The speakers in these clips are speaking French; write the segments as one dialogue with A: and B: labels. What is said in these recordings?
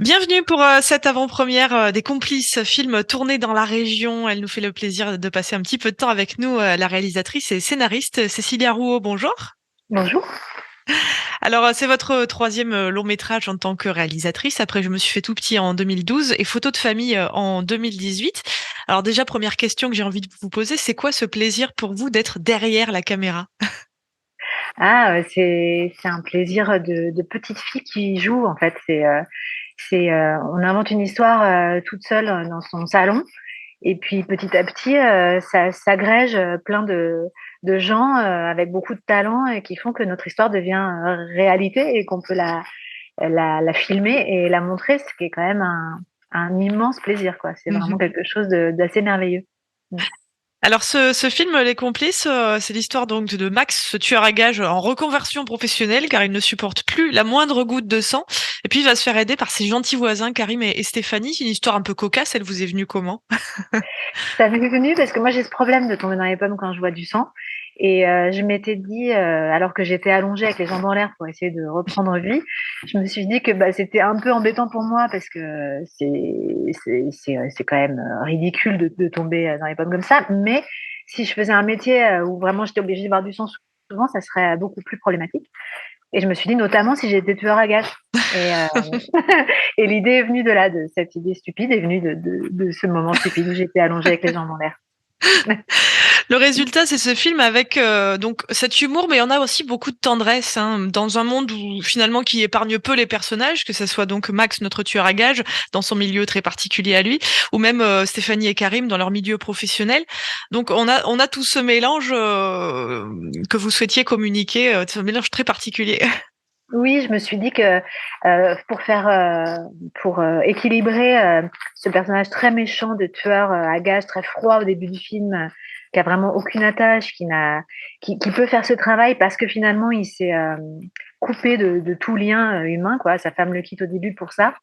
A: Bienvenue pour cette avant-première des Complices, film tourné dans la région. Elle nous fait le plaisir de passer un petit peu de temps avec nous, la réalisatrice et scénariste Cécilia Rouault. Bonjour.
B: Bonjour.
A: Alors, c'est votre troisième long métrage en tant que réalisatrice. Après, je me suis fait tout petit en 2012 et Photo de famille en 2018. Alors déjà, première question que j'ai envie de vous poser, c'est quoi ce plaisir pour vous d'être derrière la caméra?
B: C'est un plaisir de petite fille qui joue en fait. On invente une histoire, toute seule, dans son salon et puis petit à petit, ça s'agrège, plein de gens, avec beaucoup de talent et qui font que notre histoire devient, réalité et qu'on peut la filmer et la montrer, ce qui est quand même un immense plaisir, quoi. C'est vraiment quelque chose d'assez merveilleux. Mmh.
A: Alors ce film Les Complices, c'est l'histoire donc de Max, ce tueur à gages en reconversion professionnelle car il ne supporte plus la moindre goutte de sang et puis il va se faire aider par ses gentils voisins Karim et Stéphanie. C'est une histoire un peu cocasse, elle vous est venue comment?
B: Ça m'est venu parce que moi j'ai ce problème de tomber dans les pommes quand je vois du sang et je m'étais dit, alors que j'étais allongée avec les jambes en l'air pour essayer de reprendre vie, je me suis dit que, bah, c'était un peu embêtant pour moi parce que c'est quand même, ridicule de tomber, dans les pommes comme ça. Mais si je faisais un métier, où vraiment j'étais obligée de voir du sang souvent, ça serait beaucoup plus problématique et je me suis dit notamment si j'étais tueur à gages et et l'idée est venue de là, de cette idée stupide est venue de ce moment stupide où j'étais allongée avec les jambes en l'air.
A: Le résultat, c'est ce film avec donc cet humour, mais il y en a aussi beaucoup de tendresse, hein, dans un monde où finalement qui épargne peu les personnages, que ce soit donc Max, notre tueur à gages, dans son milieu très particulier à lui, ou même Stéphanie et Karim dans leur milieu professionnel. Donc on a tout ce mélange que vous souhaitiez communiquer, ce mélange très particulier.
B: Oui, je me suis dit que, pour faire, pour, équilibrer, ce personnage très méchant de tueur, à gages, très froid au début du film, qui a vraiment aucune attache, qui peut faire ce travail parce que finalement il s'est, coupé de tout lien, humain quoi. Sa femme le quitte au début pour ça,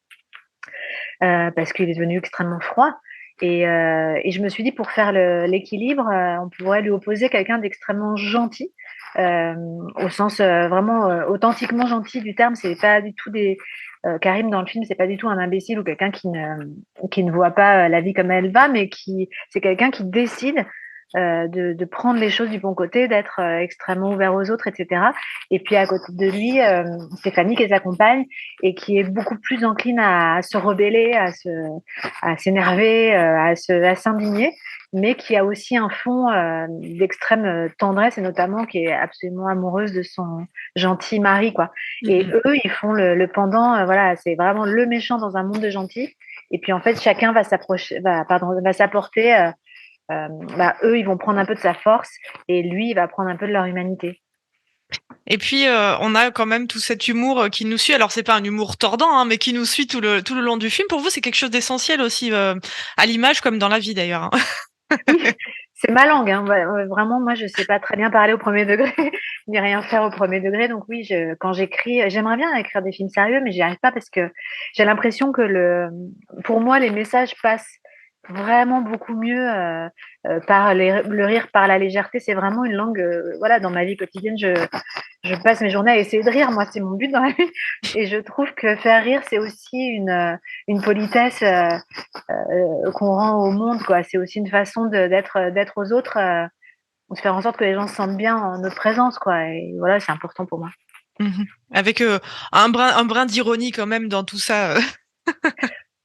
B: parce qu'il est devenu extrêmement froid et je me suis dit pour faire l'équilibre, on pourrait lui opposer quelqu'un d'extrêmement gentil, au sens, vraiment, authentiquement gentil du terme. C'est pas du tout Karim dans le film, c'est pas du tout un imbécile ou quelqu'un qui ne voit pas, la vie comme elle va, mais qui c'est quelqu'un qui décide, de prendre les choses du bon côté, d'être, extrêmement ouvert aux autres et cetera et puis à côté de lui, Stéphanie qui est sa compagne et qui est beaucoup plus encline à se rebeller, à s'énerver, à s'indigner, mais qui a aussi un fond, d'extrême, tendresse et notamment qui est absolument amoureuse de son gentil mari, quoi et eux, ils font le pendant, voilà, c'est vraiment le méchant dans un monde de gentils et puis en fait, chacun va s'apporter, bah, eux, ils vont prendre un peu de sa force et lui, il va prendre un peu de leur humanité.
A: Et puis on a quand même tout cet humour qui nous suit. Alors c'est pas un humour tordant, hein, mais qui nous suit tout le long du film. Pour vous, c'est quelque chose d'essentiel aussi à l'image comme dans la vie d'ailleurs, hein.
B: Oui, c'est ma langue, hein, ouais, vraiment, moi, je sais pas très bien parler au premier degré, ni rien faire au premier degré. Donc oui, quand j'écris, j'aimerais bien écrire des films sérieux, mais j'y arrive pas parce que j'ai l'impression que pour moi, les messages passent vraiment beaucoup mieux par le rire, par la légèreté. C'est vraiment une langue, voilà, dans ma vie quotidienne, je passe mes journées à essayer de rire. Moi, c'est mon but dans la vie. Et je trouve que faire rire, c'est aussi une politesse qu'on rend au monde, quoi. C'est aussi une façon d'être aux autres, de faire en sorte que les gens se sentent bien en notre présence, quoi. Et voilà, c'est important pour moi.
A: Mhm. Avec un brin d'ironie quand même dans tout ça.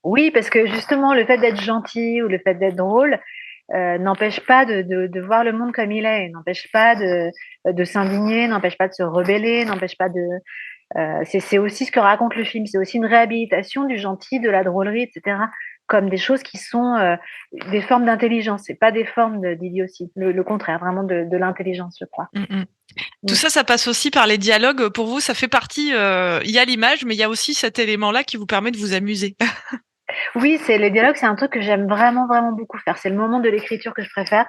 B: Oui, parce que justement, le fait d'être gentil ou le fait d'être drôle n'empêche pas de voir le monde comme il est, n'empêche pas de s'indigner, n'empêche pas de se rebeller, n'empêche pas de. C'est aussi ce que raconte le film. C'est aussi une réhabilitation du gentil, de la drôlerie, etc. Comme des choses qui sont des formes d'intelligence. C'est pas des formes d'idiotie. Le contraire, vraiment de l'intelligence, je crois.
A: Mhm. Tout
B: Mm.
A: ça, ça passe aussi par les dialogues. Pour vous, ça fait partie. Il y a l'image, mais il y a aussi cet élément-là qui vous permet de vous amuser.
B: Oui, c'est les dialogues, c'est un truc que j'aime vraiment, vraiment beaucoup faire. C'est le moment de l'écriture que je préfère.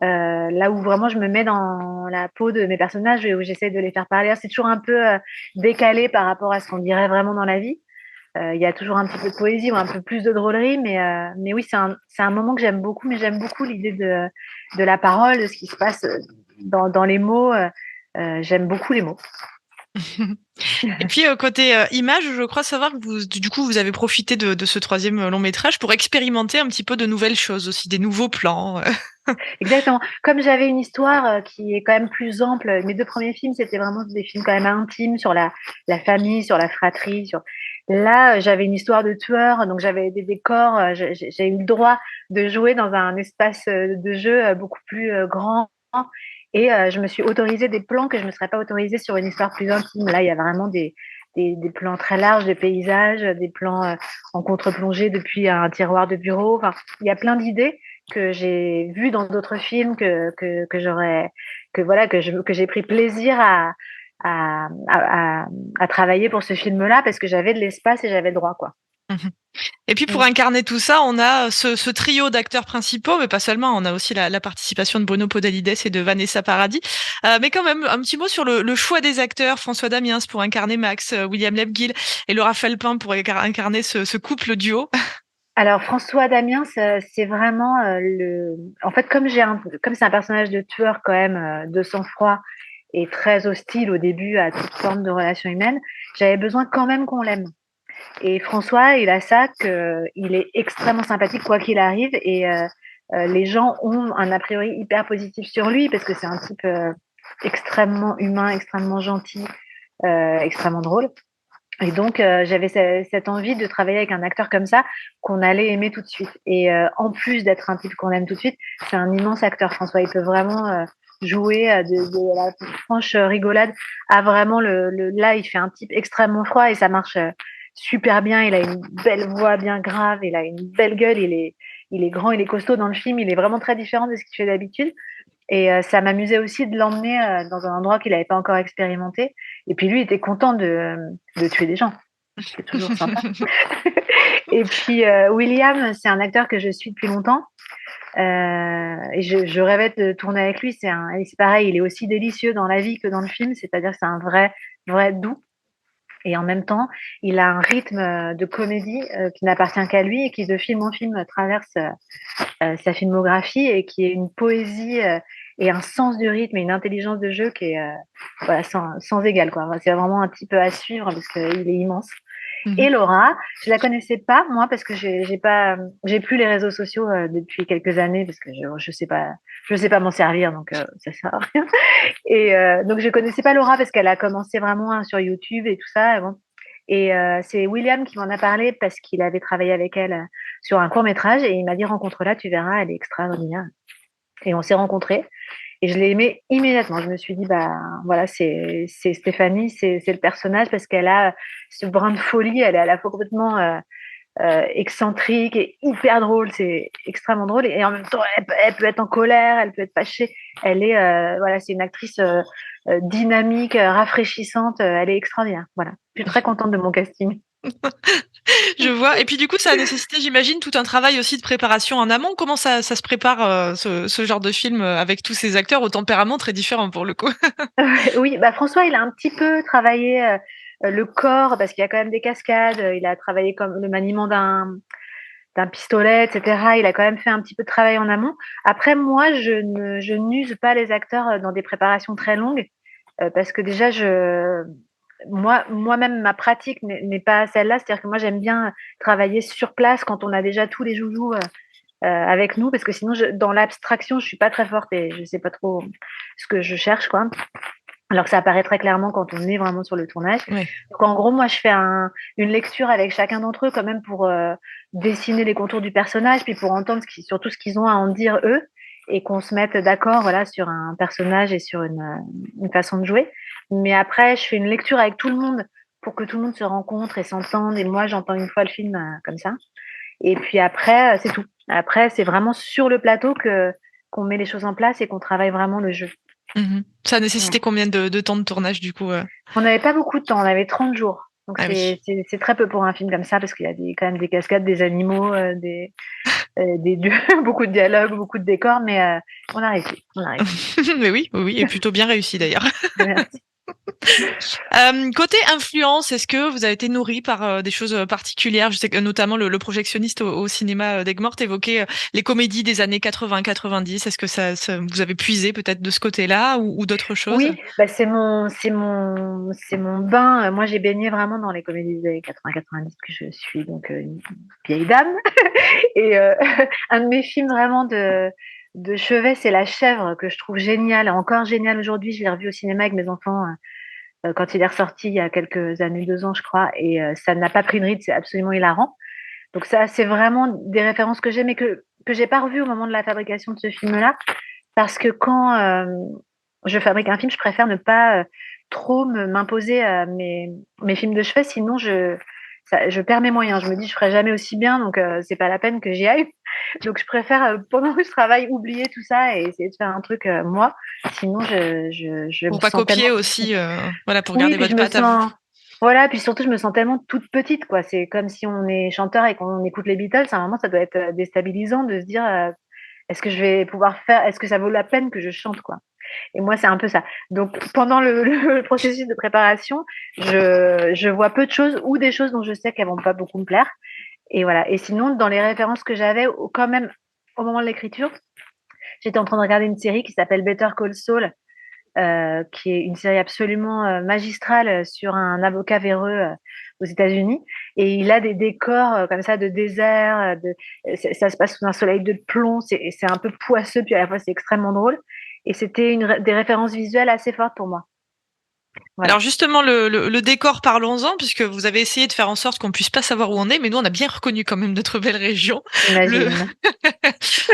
B: Là où vraiment je me mets dans la peau de mes personnages et où j'essaie de les faire parler. C'est toujours un peu décalé par rapport à ce qu'on dirait vraiment dans la vie. Il y a toujours un petit peu de poésie ou un peu plus de drôlerie, mais oui, c'est un moment que j'aime beaucoup, mais j'aime beaucoup l'idée de la parole, de ce qui se passe dans les mots. J'aime beaucoup les mots.
A: Et puis, côté, image, je crois savoir que vous du coup, vous avez profité de ce 3e long métrage pour expérimenter un petit peu de nouvelles choses aussi, des nouveaux plans.
B: Exactement. Comme j'avais une histoire, qui est quand même plus ample, mes 2 premiers films, c'était vraiment des films quand même intimes sur la famille, sur la fratrie, sur là, j'avais une histoire de tueur, donc j'avais des décors, j'ai eu le droit de jouer dans un espace, de jeu, beaucoup plus, grand et je me suis autorisée des plans que je me serais pas autorisée sur une histoire plus intime. Là, il y a vraiment des plans très larges, des paysages, des plans, en contre-plongée depuis un tiroir de bureau. Enfin, il y a plein d'idées que j'ai vues dans d'autres films que j'aurais que voilà que j'ai pris plaisir à, à, à travailler pour ce film-là parce que j'avais de l'espace et j'avais le droit quoi.
A: Mmh. Et puis pour
B: Mm.
A: incarner tout ça, on a ce trio d'acteurs principaux, mais pas seulement, on a aussi la participation de Bruno Podalides et de Vanessa Paradis. Mais quand même, un petit mot sur le choix des acteurs. François Damiens pour incarner Max, William Lebguil et Laura Felpin pour incarner ce couple duo.
B: Alors François Damiens, c'est vraiment en fait comme c'est un personnage de tueur quand même de sang-froid et très hostile au début à toute forme de relation humaine, j'avais besoin quand même qu'on l'aime. Et François, il a ça qu'il est extrêmement sympathique quoi qu'il arrive et les gens ont un a priori hyper positif sur lui parce que c'est un type extrêmement humain, extrêmement gentil, extrêmement drôle. Et donc j'avais cette envie de travailler avec un acteur comme ça qu'on allait aimer tout de suite. Et en plus d'être un type qu'on aime tout de suite, c'est un immense acteur François. Il peut vraiment jouer de la franche rigolade à vraiment là il fait un type extrêmement froid et ça marche super bien. Il a une belle voix bien grave, il a une belle gueule, il est grand, il est costaud dans le film, il est vraiment très différent de ce qu'il fait d'habitude. Et ça m'amusait aussi de l'emmener dans un endroit qu'il n'avait pas encore expérimenté. Et puis lui il était content de tuer des gens. C'est toujours sympa. Et puis William, c'est un acteur que je suis depuis longtemps. Et je rêvais de tourner avec lui. Et c'est pareil, il est aussi délicieux dans la vie que dans le film. C'est-à-dire que c'est un vrai doux. Et en même temps, il a un rythme de comédie qui n'appartient qu'à lui et qui de film en film traverse sa filmographie et qui est une poésie et un sens du rythme et une intelligence de jeu qui est voilà, sans égal quoi. C'est vraiment un type à suivre parce qu'il est immense. Et
A: Mmh.
B: Laura, je la connaissais pas moi parce que j'ai plus les réseaux sociaux depuis quelques années parce que je sais pas m'en servir donc ça sert à rien. Et donc je connaissais pas Laura parce qu'elle a commencé vraiment sur YouTube et tout ça. Bon. Et c'est William qui m'en a parlé parce qu'il avait travaillé avec elle sur un court métrage et il m'a dit rencontre-la, tu verras, elle est extraordinaire. Et on s'est rencontrés et je l'ai aimée immédiatement. Je me suis dit bah voilà c'est Stéphanie, c'est le personnage parce qu'elle a ce brin de folie, elle est à la fois complètement excentrique et hyper drôle, c'est extrêmement drôle et en même temps elle peut être en colère, elle peut être fâchée, elle est voilà c'est une actrice dynamique, rafraîchissante, elle est extraordinaire. Voilà, je suis très contente de mon casting.
A: Je vois. Et puis du coup, ça a nécessité, j'imagine, tout un travail aussi de préparation en amont. Comment ça se prépare, ce genre de film, avec tous ces acteurs au tempérament très différents pour le coup?
B: Oui, bah François, il a un petit peu travaillé le corps parce qu'il y a quand même des cascades. Il a travaillé comme le maniement d'un pistolet, etc. Il a quand même fait un petit peu de travail en amont. Après, moi, je n'use pas les acteurs dans des préparations très longues parce que déjà, moi-même, ma pratique n'est pas celle-là. C'est-à-dire que moi, j'aime bien travailler sur place quand on a déjà tous les joujoux avec nous parce que sinon, dans l'abstraction, je suis pas très forte et je sais pas trop ce que je cherche, quoi. Alors que ça apparaît très clairement quand on est vraiment sur le tournage.
A: Ouais.
B: Donc en gros, moi, je fais une lecture avec chacun d'entre eux quand même pour dessiner les contours du personnage, puis pour entendre surtout ce qu'ils ont à en dire eux, et qu'on se mette d'accord voilà, sur un personnage et sur une façon de jouer. Mais après, je fais une lecture avec tout le monde pour que tout le monde se rencontre et s'entende. Et moi, j'entends une fois le film comme ça. Et puis après, c'est tout. Après, c'est vraiment sur le plateau qu'on met les choses en place et qu'on travaille vraiment le jeu.
A: Mmh. Ça a
B: Voilà.
A: nécessité combien de temps de tournage du coup?
B: On n'avait pas beaucoup de temps, on avait 30 jours. Donc
A: Ah oui.
B: c'est très peu pour un film comme ça parce qu'il y a quand même des cascades, des animaux, des dieux, beaucoup de dialogues, beaucoup de décors, mais on a réussi, on a réussi.
A: Mais oui, oui, oui et plutôt bien réussi d'ailleurs.
B: Merci.
A: Côté influence, est-ce que vous avez été nourri par des choses particulières? Je sais que notamment le projectionniste au cinéma d'Aigues-Mortes évoquait les comédies des années 80-90. Est-ce que vous avez puisé peut-être de ce côté-là ou d'autres choses?
B: Oui, bah, c'est mon bain. Moi, j'ai baigné vraiment dans les comédies des années 80-90 que je suis donc une vieille dame et un de mes films vraiment de chevet, c'est La Chèvre que je trouve génial, encore génial aujourd'hui. Je l'ai revu au cinéma avec mes enfants, quand il est ressorti il y a quelques années, 2 ans je crois et ça n'a pas pris de ride, c'est absolument hilarant. Donc ça, c'est vraiment des références que j'ai mais que j'ai pas revues au moment de la fabrication de ce film-là parce que quand, je fabrique un film, je préfère ne pas, trop m'imposer, mes films de chevet, sinon je perds mes moyens. Je me dis: «Je ferai jamais aussi bien, donc c'est pas la peine que j'y aille». Donc je préfère, pendant que je travaille, oublier tout ça et essayer de faire un truc, moi. Sinon je me
A: Pour pas
B: sens tellement
A: copier aussi, voilà, pour
B: oui,
A: garder
B: puis
A: votre
B: je me
A: patte à vous.
B: sens voilà, puis surtout je me sens tellement toute petite, quoi. C'est comme si on est chanteur et qu'on écoute les Beatles, à un moment ça doit être, déstabilisant de se dire, «Est-ce que je vais pouvoir faire est-ce que ça vaut la peine que je chante, quoi?» Et moi, c'est un peu ça. Donc pendant le processus de préparation, je vois peu de choses ou des choses dont je sais qu'elles vont pas beaucoup me plaire et voilà. Et sinon, dans les références que j'avais au quand même au moment de l'écriture, j'étais en train de regarder une série qui s'appelle Better Call Saul, qui est une série absolument, magistrale, sur un avocat véreux, aux États-Unis et il a des décors, comme ça de désert, ça se passe sous un soleil de plomb, c'est un peu poisseux, puis à la fois c'est extrêmement drôle et c'était des références visuelles assez fortes pour moi.
A: Alors
B: Voilà,
A: justement, le décor, parlons-en, puisque vous avez essayé de faire en sorte qu'on puisse pas savoir où on est, mais nous, on a bien reconnu quand même notre belle région. Le
B: j'imagine.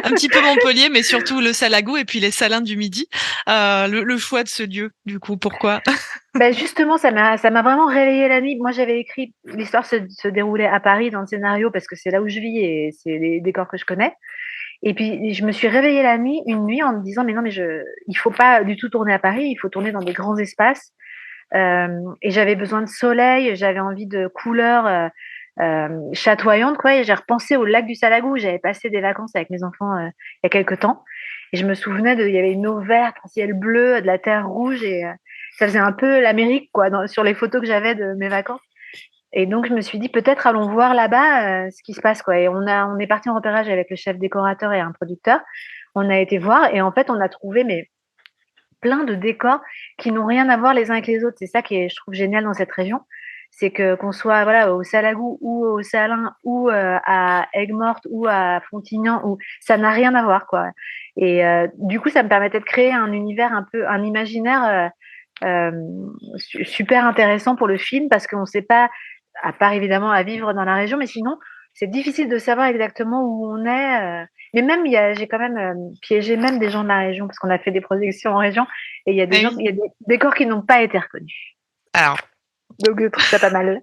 A: un petit peu Montpellier, mais surtout le Salagou et puis les salins du Midi. Le choix de ce lieu, du coup, pourquoi?
B: Bah, justement, ça m'a vraiment réveillée la nuit. Moi, j'avais écrit l'histoire se déroulait à Paris dans le scénario parce que c'est là où je vis et c'est les décors que je connais. Et puis, je me suis réveillée la nuit, une nuit, en me disant: «Mais non, mais il faut pas du tout tourner à Paris, il faut tourner dans des grands espaces». Et j'avais besoin de soleil, j'avais envie de couleurs, chatoyantes, quoi et j'ai repensé au lac du Salagou où j'avais passé des vacances avec mes enfants, il y a quelque temps et je me souvenais il y avait une eau verte, un ciel bleu, de la terre rouge et ça faisait un peu l'Amérique, quoi, sur les photos que j'avais de mes vacances et donc je me suis dit: «Peut-être allons voir là-bas, ce qui se passe», quoi et on est partis en repérage avec le chef décorateur et un producteur. On a été voir et en fait, on a trouvé mais plein de décors qui n'ont rien à voir les uns avec les autres. C'est ça qui est, je trouve, génial dans cette région. C'est que qu'on soit voilà au Salagou ou au Salins ou à Aigues-Mortes ou à Frontignan ou ça n'a rien à voir quoi. Et du coup, ça me permettait de créer un univers un peu un imaginaire super intéressant pour le film parce qu'on ne sait pas, à part évidemment à vivre dans la région, mais sinon c'est difficile de savoir exactement où on est. Mais même j'ai quand même piégé même des gens de la région parce qu'on a fait des projections en région et il y a des
A: Ah
B: gens,
A: oui.
B: il y a des décors qui n'ont pas été reconnus.
A: Alors,
B: Donc je trouve ça pas mal.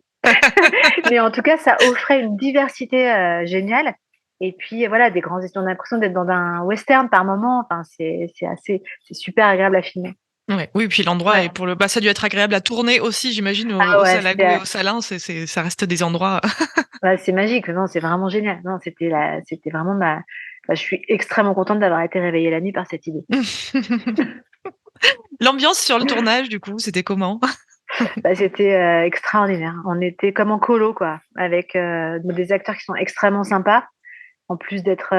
B: Mais en tout cas, ça offrait une diversité géniale. Et puis voilà, des grands, on a l'impression d'être dans un western par moment. Enfin, c'est super agréable à filmer.
A: ouais, oui, puis l'endroit est
B: Voilà.
A: pour le bah, ça a dû être agréable à tourner aussi, j'imagine,
B: Ah
A: au
B: ouais,
A: Salagou et au Salins, ça reste des endroits.
B: ouais, c'est magique. Non, c'est vraiment génial. Non, c'était vraiment je suis extrêmement contente d'avoir été réveillée la nuit par cette idée.
A: L'ambiance sur le tournage, du coup, c'était comment?
B: Bah, c'était extraordinaire. On était comme en colo, quoi, avec des acteurs qui sont extrêmement sympas. En plus d'être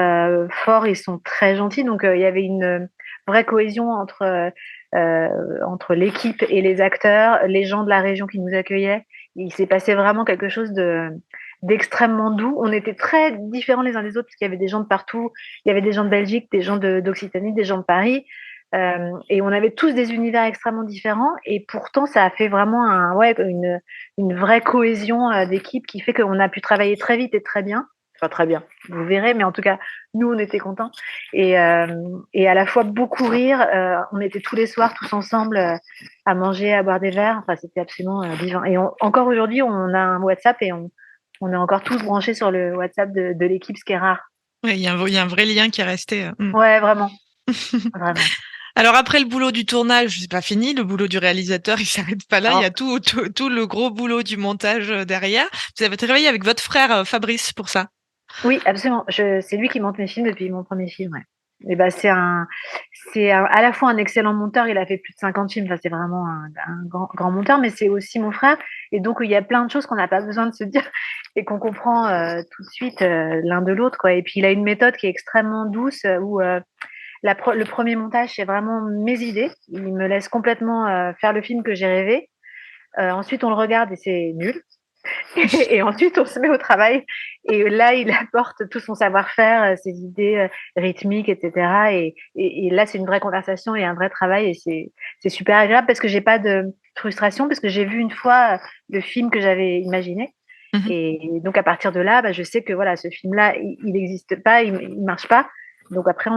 B: forts, ils sont très gentils. Donc, il y avait une vraie cohésion entre l'équipe et les acteurs, les gens de la région qui nous accueillaient. Il s'est passé vraiment quelque chose d'extrêmement doux. On était très différents les uns des autres parce qu'il y avait des gens de partout. Il y avait des gens de Belgique, des gens d'Occitanie, des gens de Paris. Et on avait tous des univers extrêmement différents. Et pourtant, ça a fait vraiment une vraie cohésion d'équipe qui fait qu'on a pu travailler très vite et très bien. Enfin, très bien, vous verrez, mais en tout cas, nous, on était contents. Et à la fois beaucoup rire. On était tous les soirs, tous ensemble, à manger, à boire des verres. Enfin, c'était absolument divin. Et encore aujourd'hui, on a un WhatsApp et on est encore tous branchés sur le WhatsApp de l'équipe, ce qui est rare.
A: Ouais, il y a un vrai lien qui est resté.
B: Ouais, vraiment, vraiment.
A: Alors après le boulot du tournage, c'est pas fini, le boulot du réalisateur, il s'arrête pas là, il y
B: Non.
A: a tout le gros boulot du montage derrière. Vous avez travaillé avec votre frère Fabrice pour ça.
B: Oui, absolument. C'est lui qui monte mes films depuis mon premier film, ouais. Et bah, à la fois un excellent monteur, il a fait plus de 50 films, enfin, c'est vraiment un grand monteur, mais c'est aussi mon frère. Et donc, il y a plein de choses qu'on n'a pas besoin de se dire et qu'on comprend tout de suite l'un de l'autre, quoi. Et puis, il a une méthode qui est extrêmement douce où le premier montage, c'est vraiment mes idées. Il me laisse complètement faire le film que j'ai rêvé. Ensuite, on le regarde et c'est nul. Et ensuite, on se met au travail. Et là, il apporte tout son savoir-faire, ses idées rythmiques, etc. Et là, c'est une vraie conversation et un vrai travail. Et c'est super agréable parce que j'ai pas de frustration, parce que j'ai vu une fois le film que j'avais imaginé.
A: Mmh.
B: Et donc, à partir de là, bah, je sais que voilà, ce film-là, il n'existe pas, il marche pas. Donc après,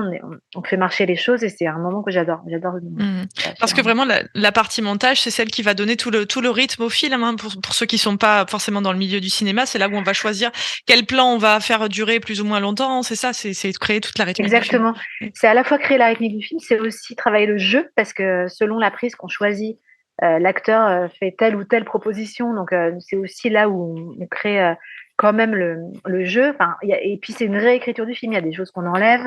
B: on fait marcher les choses et c'est un moment que j'adore. J'adore le moment.
A: Mmh.
B: Voilà,
A: Parce que vraiment la partie montage, c'est celle qui va donner tout le rythme au film, hein. Pour ceux qui sont pas forcément dans le milieu du cinéma, c'est là où on va choisir quel plan on va faire durer plus ou moins longtemps, c'est ça? C'est créer toute la rythmique du film?
B: Exactement.
A: Mmh.
B: C'est à la fois créer la rythmique du film, c'est aussi travailler le jeu parce que selon la prise qu'on choisit, l'acteur fait telle ou telle proposition. Donc c'est aussi là où on crée quand même le jeu. Enfin, et puis c'est une réécriture du film. Il y a des choses qu'on enlève,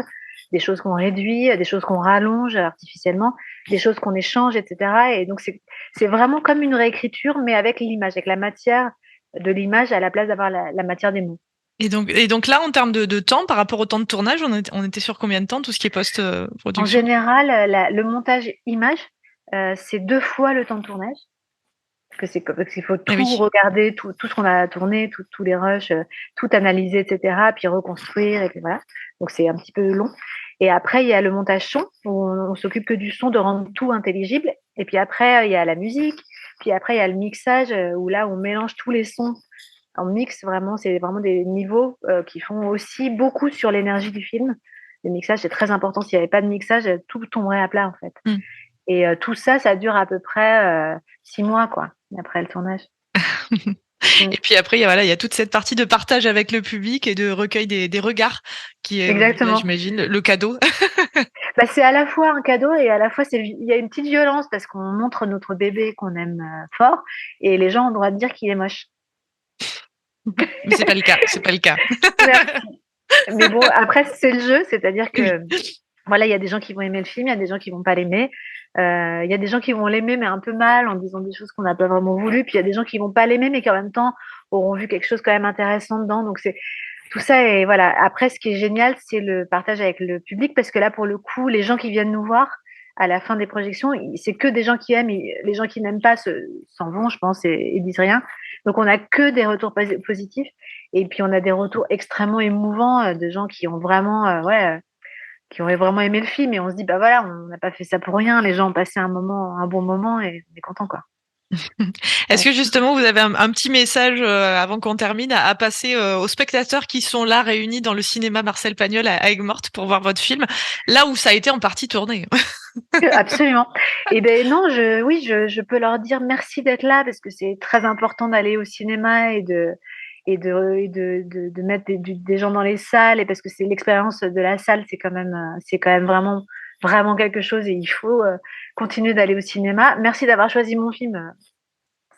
B: des choses qu'on réduit, des choses qu'on rallonge artificiellement, des choses qu'on échange, etc. Et donc c'est vraiment comme une réécriture, mais avec l'image, avec la matière de l'image à la place d'avoir la matière des mots.
A: Et donc là, en termes de temps, par rapport au temps de tournage, on était sur combien de temps, tout ce qui est post,
B: En
A: production?
B: général, le montage image, c'est 2 fois le temps de tournage. Parce qu'il faut
A: Eh
B: tout
A: oui.
B: regarder, tout ce qu'on a tourné, tous les rushs, tout analyser, et cetera, puis reconstruire et puis voilà. Donc c'est un petit peu long. Et après, il y a le montage son, où on s'occupe que du son, de rendre tout intelligible. Et puis après, il y a la musique. Puis après, il y a le mixage, où là, on mélange tous les sons en mix. Vraiment, c'est vraiment des niveaux qui font aussi beaucoup sur l'énergie du film. Le mixage, c'est très important. S'il n'y avait pas de mixage, tout tomberait à plat, en fait.
A: Mmh.
B: Et tout ça, ça dure à peu près 6 mois, quoi, après le tournage. Mmh.
A: Et puis après, il y a toute cette partie de partage avec le public et de recueil des regards qui est, là,
B: Exactement.
A: j'imagine, le cadeau.
B: Bah, c'est à la fois un cadeau et à la fois il y a une petite violence parce qu'on montre notre bébé qu'on aime fort et les gens ont le droit de dire qu'il est moche.
A: Mais c'est pas le cas, c'est pas le cas.
B: Merci. Mais bon, après, c'est le jeu, c'est-à-dire
A: Oui.
B: que voilà, il y a des gens qui vont aimer le film, il y a des gens qui vont pas l'aimer. Il y a des gens qui vont l'aimer, mais un peu mal, en disant des choses qu'on n'a pas vraiment voulu. Puis il y a des gens qui vont pas l'aimer, mais qui en même temps auront vu quelque chose quand même intéressant dedans. Donc c'est tout ça. Et voilà. Après, ce qui est génial, c'est le partage avec le public, parce que là, pour le coup, les gens qui viennent nous voir à la fin des projections, c'est que des gens qui aiment. Les gens qui n'aiment pas s'en vont, je pense, et disent rien. Donc on a que des retours positifs. Et puis on a des retours extrêmement émouvants de gens qui ont vraiment, qui auraient vraiment aimé le film et on se dit bah voilà, on n'a pas fait ça pour rien, les gens ont passé un bon moment et on est content quoi.
A: Est-ce
B: Ouais.
A: que justement vous avez un petit message, avant qu'on termine à passer, aux spectateurs qui sont là réunis dans le cinéma Marcel Pagnol à Aigues-Mortes pour voir votre film, là où ça a été en partie tourné?
B: Absolument. Et ben non, je peux leur dire merci d'être là parce que c'est très important d'aller au cinéma et de mettre des gens dans les salles et parce que c'est l'expérience de la salle, c'est quand même vraiment vraiment quelque chose et il faut continuer d'aller au cinéma. Merci d'avoir choisi mon film.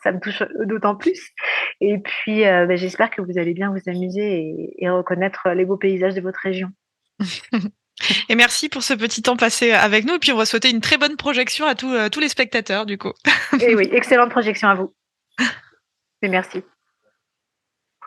B: Ça me touche d'autant plus. Et puis, bah, j'espère que vous allez bien vous amuser et reconnaître les beaux paysages de votre région.
A: Et merci pour ce petit temps passé avec nous et puis on va souhaiter une très bonne projection à tous les spectateurs du coup.
B: Et oui, excellente projection à vous et merci.